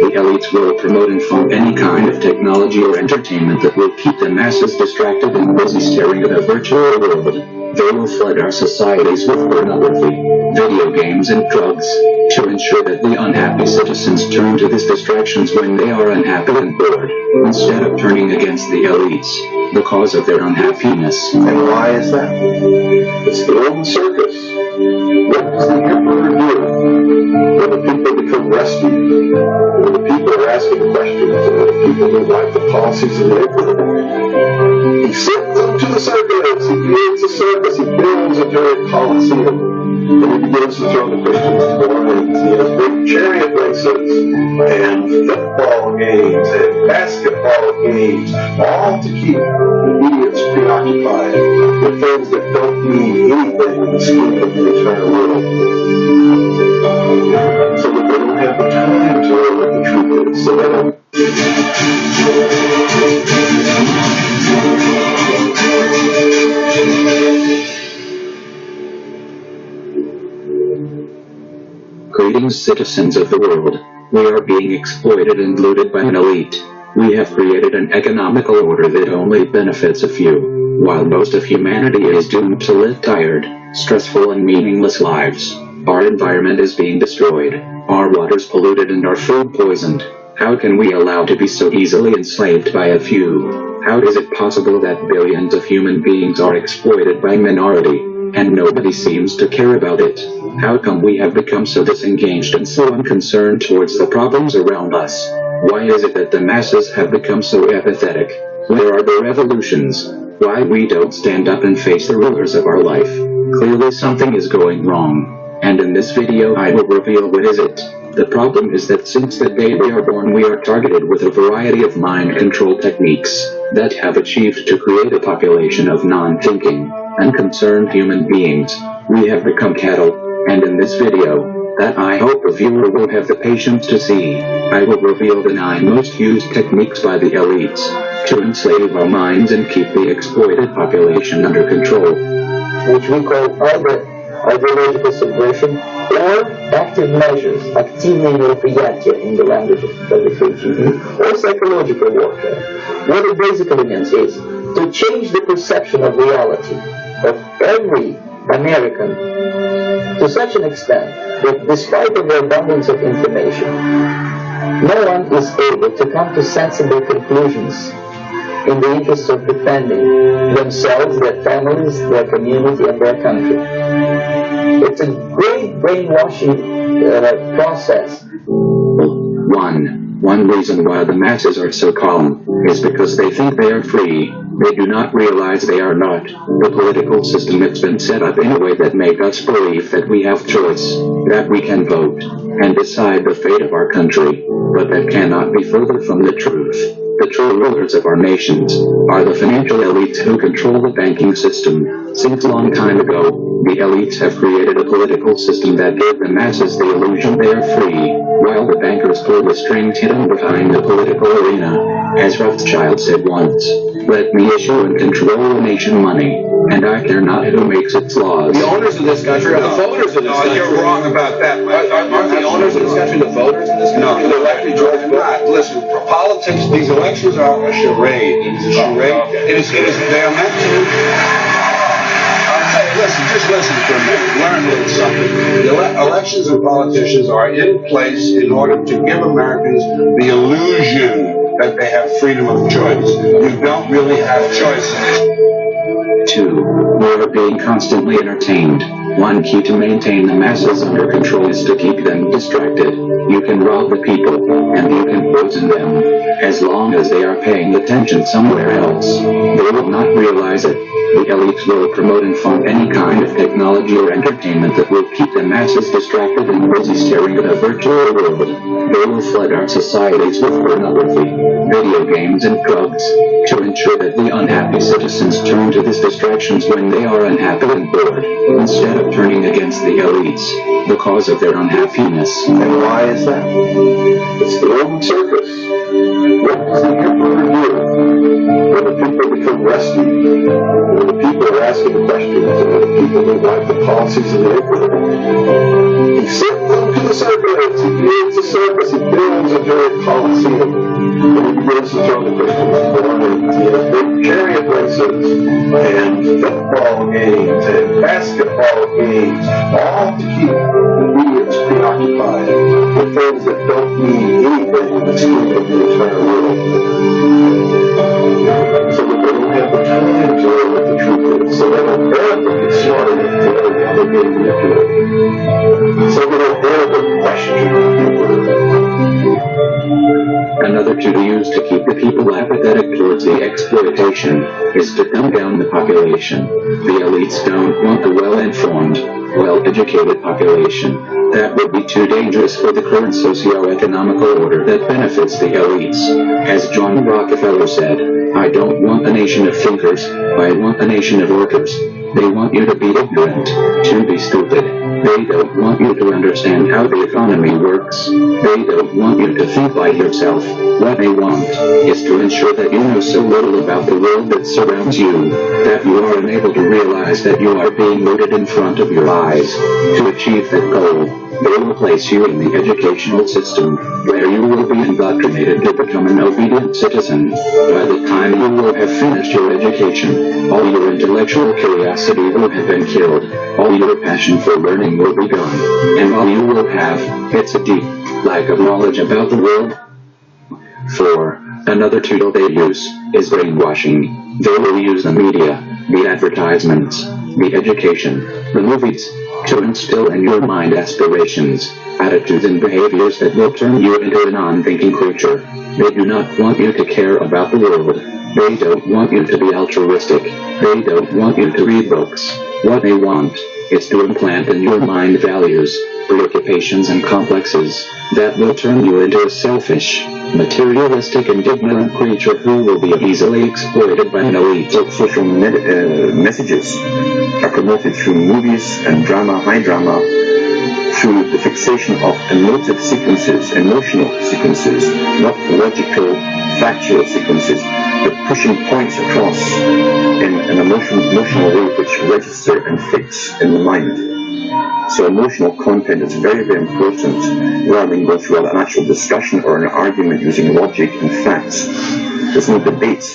The elites will promote and fund any kind of technology or entertainment that will keep the masses distracted and busy staring at a virtual world. They will flood our societies with pornography, video games and drugs, to ensure that the unhappy citizens turn to these distractions when they are unhappy and bored, instead of turning against the elites, the cause of their unhappiness. And why is that? It's the old circus. What does the emperor do when the people become rescued? When the people are asking questions, and when the people don't like the policies of the emperor? He sends them to the circus. He creates a circus. He builds a giant coliseum. And he begins to throw the Christians to the lions. He has big chariot races and football games and basketball games, all to keep the idiots preoccupied with things that don't mean anything in the scheme of the entire world. So that they don't have the time to learn what the truth is. So they don't. Greetings, citizens of the world. We are being exploited and looted by an elite. We have created an economical order that only benefits a few, while most of humanity is doomed to live tired, stressful and meaningless lives. Our environment is being destroyed, our waters polluted and our food poisoned. How can we allow to be so easily enslaved by a few? How is it possible that billions of human beings are exploited by a minority, and nobody seems to care about it? How come we have become so disengaged and so unconcerned towards the problems around us? Why is it that the masses have become so apathetic? Where are the revolutions? Why we don't stand up and face the rulers of our life? Clearly something is going wrong. And in this video I will reveal what is it. The problem is that since the day we are born we are targeted with a variety of mind control techniques that have achieved to create a population of non-thinking, unconcerned human beings. We have become cattle. And in this video, that I hope a viewer will have the patience to see, I will reveal the 9 most used techniques by the elites to enslave our minds and keep the exploited population under control. Which we call ideological subversion or active measures, активные мероприятия in the language of the KGB, or psychological warfare. What it basically means is to change the perception of reality of every American to such an extent that despite of the abundance of information, no one is able to come to sensible conclusions in the interests of defending themselves, their families, their community, and their country. It's a great brainwashing process. One reason why the masses are so calm is because they think they are free. They do not realize they are not. The political system has been set up in a way that makes us believe that we have choice, that we can vote, and decide the fate of our country. But that cannot be further from the truth. The true rulers of our nations are the financial elites who control the banking system. Since a long time ago, the elites have created a political system that gave the masses the illusion they are free, while the bankers pull the strings hidden behind the political arena. As Rothschild said once, "Let me issue and control the nation money, and I care not who makes its laws." The owners of this country are the voters of this country. You're wrong about that. Aren't the owners of this country the voters of this country? No, Who elected George Bush? Listen, politics, these elections are a charade. It is a charade. They are meant to. I'll tell you, just listen for a minute. Learn a little something. The elections and politicians are in place in order to give Americans the illusion that they have freedom of choice. You don't really have choices. 2. We are being constantly entertained. One key to maintain the masses under control is to keep them distracted. You can rob the people, and you can poison them. As long as they are paying attention somewhere else, they will not realize it. The elites will promote and fund any kind of technology or entertainment that will keep the masses distracted and busy staring at a virtual world. They will flood our societies with pornography, video games and drugs, to ensure that the unhappy citizens turn to these distractions when they are unhappy and bored, instead of turning against the elites, the cause of their unhappiness. And why is that? It's the old circus. What does the emperor do when the people become resty, when the people are asking the questions, and when the people don't like the policies of the emperor, he sends them to the circus. He creates a circus. He builds a giant coliseum, and he begins to throw the Christians around. He has big chariot races, and football games, and basketball games, all to keep the mediums preoccupied with things that don't mean anything in the scheme of the entire world. So that they don't have the time to learn what the truth is. So they don't have to be smart enough to learn how they're being manipulated. So they don't have to question the emperor. Another tool used to keep the people apathetic towards the exploitation is to dumb down the population. The elites don't want the well-informed, well-educated population. That would be too dangerous for the current socio-economical order that benefits the elites. As John Rockefeller said, I don't want a nation of thinkers, I want a nation of workers. They want you to be ignorant, to be stupid. They don't want you to understand how the economy works. They don't want you to think by yourself. What they want is to ensure that you know so little about the world that surrounds you, that you are unable to realize that you are being looted in front of your eyes. To achieve that goal, they will place you in the educational system, where you will be indoctrinated to become an obedient citizen. By the time you will have finished your education, all your intellectual curiosity will have been killed, all your passion for learning will be gone, and all you will have, it's a deep lack of knowledge about the world. 4. Another tool they use is brainwashing. They will use the media, the advertisements, the education, the movies, to instill in your mind aspirations, attitudes and behaviors that will turn you into a non-thinking creature. They do not want you to care about the world. They don't want you to be altruistic. They don't want you to read books. What they want is to implant in your mind values, preoccupations and complexes that will turn you into a selfish, materialistic and ignorant creature who will be easily exploited by an elite. Social messages are promoted through movies and drama, high drama, through the fixation of emotive sequences, emotional sequences, not logical, factual sequences, but pushing points across in an emotional way which register and fix in the mind. So emotional content is very, very important rather than go through an actual discussion or an argument using logic and facts. There's no debate.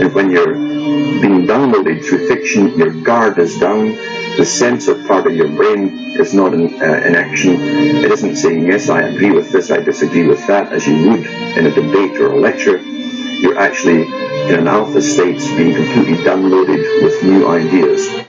And when you're being downloaded through fiction, your guard is down, the sensor part of your brain is not in action. It isn't saying, yes, I agree with this, I disagree with that, as you would in a debate or a lecture. You're actually in an alpha state, being completely downloaded with new ideas.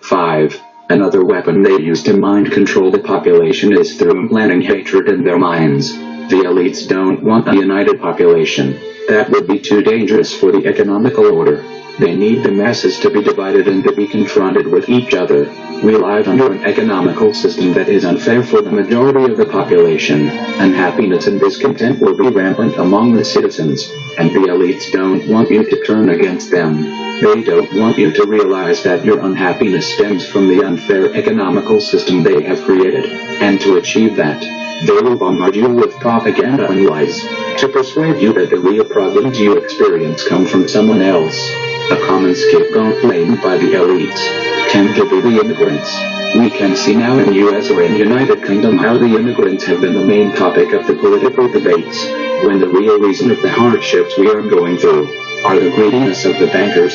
5. Another weapon they use to mind control the population is through implanting hatred in their minds. The elites don't want a united population. That would be too dangerous for the economical order. They need the masses to be divided and to be confronted with each other. We live under an economical system that is unfair for the majority of the population. Unhappiness and discontent will be rampant among the citizens, and the elites don't want you to turn against them. They don't want you to realize that your unhappiness stems from the unfair economical system they have created, and to achieve that, they will bombard you with propaganda and lies, to persuade you that the real problems you experience come from someone else. A common scapegoat blamed by the elites tend to be the immigrants. We can see now in US or in United Kingdom how the immigrants have been the main topic of the political debates, when the real reason of the hardships we are going through are the greediness of the bankers.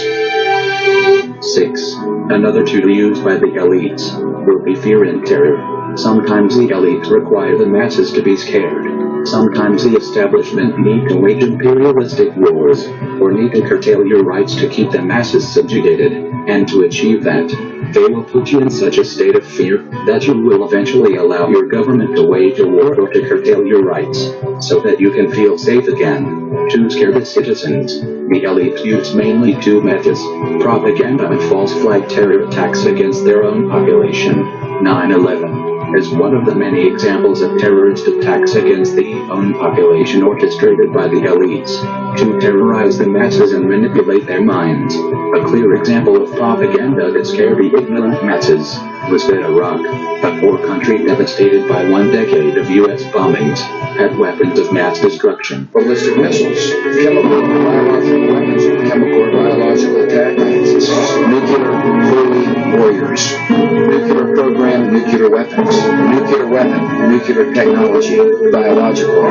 6. Another tool used by the elites will be fear and terror. Sometimes the elites require the masses to be scared. Sometimes the establishment need to wage imperialistic wars, or need to curtail your rights to keep the masses subjugated, and to achieve that, they will put you in such a state of fear that you will eventually allow your government to wage a war or to curtail your rights, so that you can feel safe again. To scare the citizens, the elites use mainly two methods: propaganda and false flag terror attacks against their own population. 9/11. as one of the many examples of terrorist attacks against the own population orchestrated by the elites to terrorize the masses and manipulate their minds. A clear example of propaganda that scared the ignorant masses was that Iraq, a poor country devastated by 1 decade of U.S. bombings, had weapons of mass destruction. Ballistic missiles, chemical and biological weapons, chemical or biological attack, nuclear holy warriors, nuclear program, nuclear weapons, nuclear weapon, nuclear technology, biological,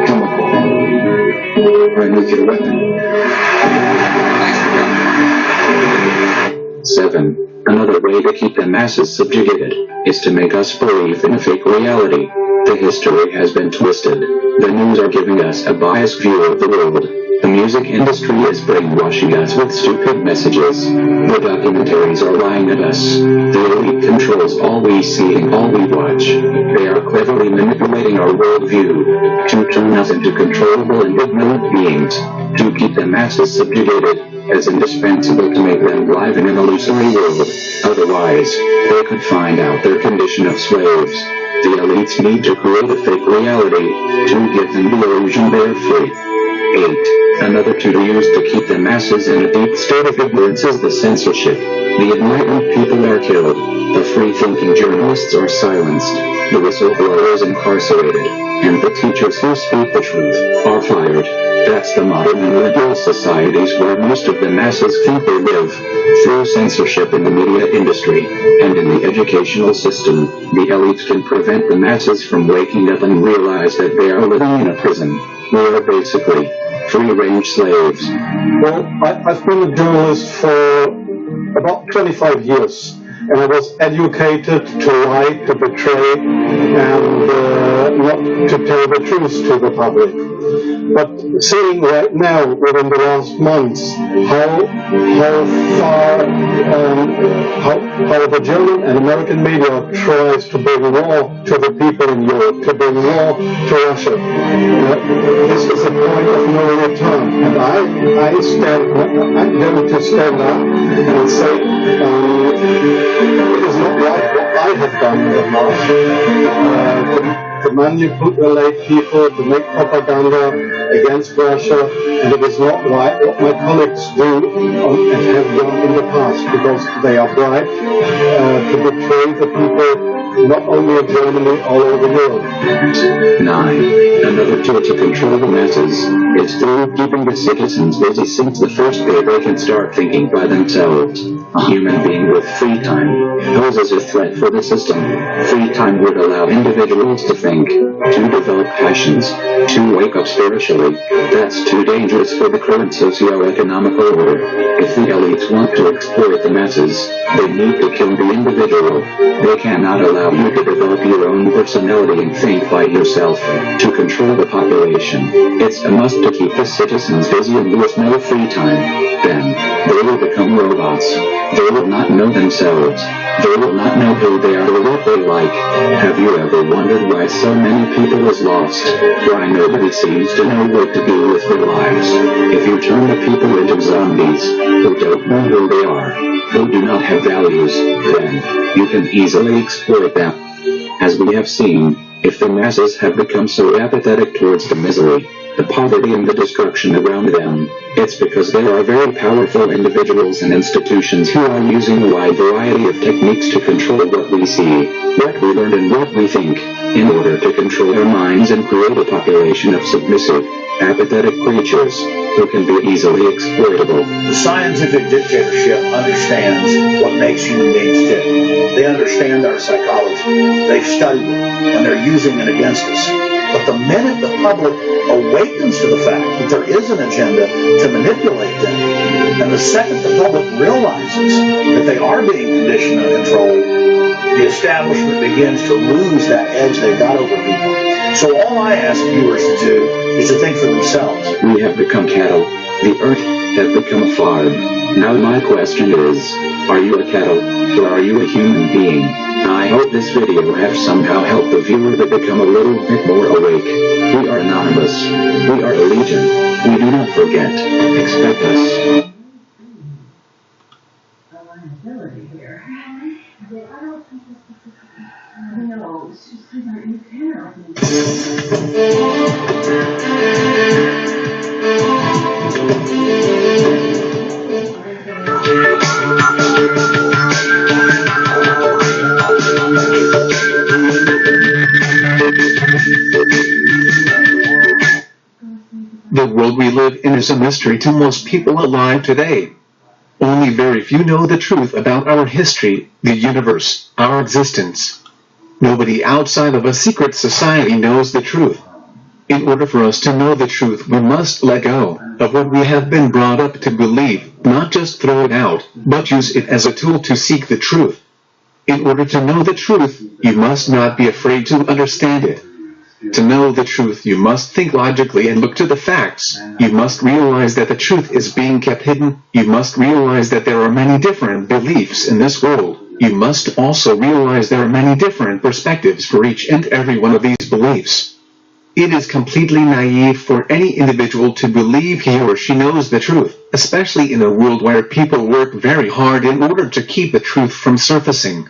chemical, or a nuclear weapon. 7. Another way to keep the masses subjugated is to make us believe in a fake reality. The history has been twisted. The news are giving us a biased view of the world. The music industry is brainwashing us with stupid messages. The documentaries are lying at us. The elite controls all we see and all we watch. They are cleverly manipulating our worldview to turn us into controllable and ignorant beings. To keep the masses subjugated as indispensable to make them live in an illusory world. Otherwise, they could find out their condition of slaves. The elites need to create a fake reality to give them the illusion they're free. 8. Another tool used to keep the masses in a deep state of ignorance is the censorship. The enlightened people are killed. The free-thinking journalists are silenced. The whistleblowers incarcerated. And the teachers who speak the truth are fired. That's the modern and liberal societies where most of the masses think they live. Through censorship in the media industry and in the educational system, the elites can prevent the masses from waking up and realize that they are living in a prison. We are basically free-range slaves. Well, I've been a journalist for about 25 years, and I was educated to lie, to betray, and not to tell the truth to the public. But seeing right now, within the last months, how the German and American media tries to bring war to the people in Europe, to bring war to Russia. This is a point of no return, and I'm going to stand up and say it is not like what I have done in the past. To manipulate people, to make propaganda against Russia, and it is not what my colleagues do and have done in the past, because they are bribed to betray the people, not only in Germany, all over Europe. 9. Another tool to control the masses is through keeping the citizens busy since the first day they can start thinking by themselves. A human being with free time poses a threat for the system. Free time would allow individuals to think, to develop passions, to wake up spiritually. That's too dangerous for the current socio-economical order. If the elites want to exploit the masses, they need to kill the individual. They cannot allow you to develop your own personality and think by yourself. To control the population, it's a must to keep the citizens busy and with no free time. Then, they will become robots. They will not know themselves. They will not know who they are or what they like. Have you ever wondered why so many people is lost? Why nobody seems to know what to do with their lives? If you turn the people into zombies, who don't know who they are, who do not have values, then you can easily exploit them. As we have seen, if the masses have become so apathetic towards the misery, the poverty and the destruction around them, it's because there are very powerful individuals and institutions who are using a wide variety of techniques to control what we see, what we learn and what we think, in order to control our minds and create a population of submissive, apathetic creatures who can be easily exploitable. The scientific dictatorship understands what makes human beings tick. They understand our psychology. They've studied it, and they're using it against us. But the minute the public awakens to the fact that there is an agenda to manipulate them, and the second the public realizes that they are being conditioned and controlled, the establishment begins to lose that edge they've got over people. So all I ask viewers to do is to think for themselves. We have become cattle. The earth has become a farm. Now my question is, are you a cattle, or are you a human being? I hope this video has somehow helped the viewer to become a little bit more awake. We are anonymous. We are a legion. We do not forget. Expect us. Here. I don't think this is know. It's just because I didn't care. The world we live in is a mystery to most people alive today. Only very few know the truth about our history, the universe, our existence. Nobody outside of a secret society knows the truth. In order for us to know the truth, we must let go of what we have been brought up to believe, not just throw it out, but use it as a tool to seek the truth. In order to know the truth, you must not be afraid to understand it. To know the truth, you must think logically and look to the facts. You must realize that the truth is being kept hidden. You must realize that there are many different beliefs in this world. You must also realize there are many different perspectives for each and every one of these beliefs. It is completely naive for any individual to believe he or she knows the truth, especially in a world where people work very hard in order to keep the truth from surfacing.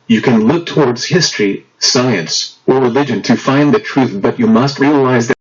You can look towards history, science, or religion to find the truth, but you must realize that